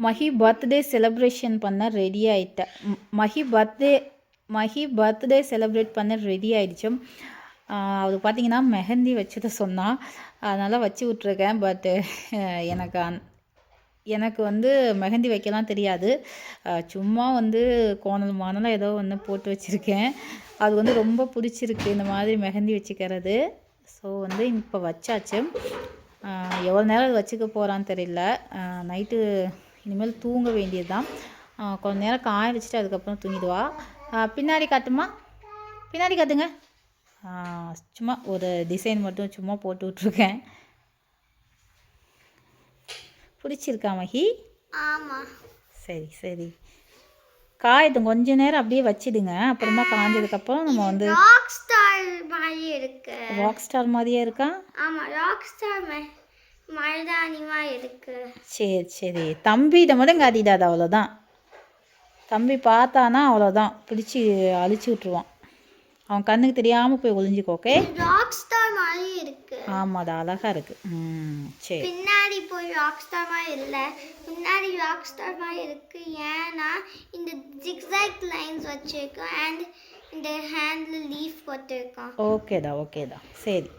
Mahi birthday celebration பண்ண ready ஆகிட்டேன். Mahi birthday celebrate பண்ண ரெடி ஆகிடுச்சு. அது பார்த்திங்கன்னா மெஹந்தி வச்சதை சொன்னால் அதனால் வச்சு விட்ருக்கேன். பட்டு எனக்கு வந்து மெஹந்தி வைக்கலாம் தெரியாது. சும்மா வந்து கோணல் மானலாம் ஏதோ ஒன்று போட்டு வச்சுருக்கேன். அது வந்து ரொம்ப பிடிச்சிருக்கு இந்த மாதிரி மெஹந்தி வச்சுக்கிறது. ஸோ வந்து இப்போ வச்சாச்சு. எவ்வளோ நேரம் அது வச்சுக்க போகிறான்னு தெரியல. நைட்டு இனிமேல் தூங்க வேண்டியது தான். கொஞ்ச நேரம் காய வச்சுட்டு அதுக்கப்புறம் தூங்கிடுவா. பின்னாடி காட்டுமா, பின்னாடி காட்டுங்க. சும்மா ஒரு டிசைன் மட்டும் சும்மா போட்டு விட்ருக்கேன். பிடிச்சிருக்கா மஹி? ஆமாம். சரி சரி, காயட்டும் கொஞ்ச நேரம் அப்படியே வச்சிடுங்க. அப்புறமா காஞ்சதுக்கப்புறம் நம்ம வந்து ராக் ஸ்டார் மாதிரி இருக்கு. ராக் ஸ்டார் மாதிரியே இருக்கா? ஆமாம், ராக் ஸ்டார் மருதாணிமா இருக்கு. சரி சரி, தம்பிகிட்ட மட்டும் காட்டிடாது, அவ்வளோதான். தம்பி பார்த்தானா அவ்வளோதான், பிடிச்சி அழிச்சு விட்ருவான். அவன் கண்ணுக்கு தெரியாமல் போய் ஒளிஞ்சிக்கோ. ஓகே, ராக் ஸ்டார் மாதிரி இருக்கு. ஆமாம், அது அழகாக இருக்கு. சரி, பின்னாடி போய் ராக் ஸ்டார் மாதிரி இல்லை, முன்னாடி ராக் ஸ்டார் மாதிரி இருக்கு. ஏன்னா இந்த ஜிக்ஸாக் லைன்ஸ் வச்சிருக்கோம் அண்ட் இந்த ஹேண்டில் லீஃப் போட்டிருக்கோம். ஓகேடா ஓகேடா, சரி.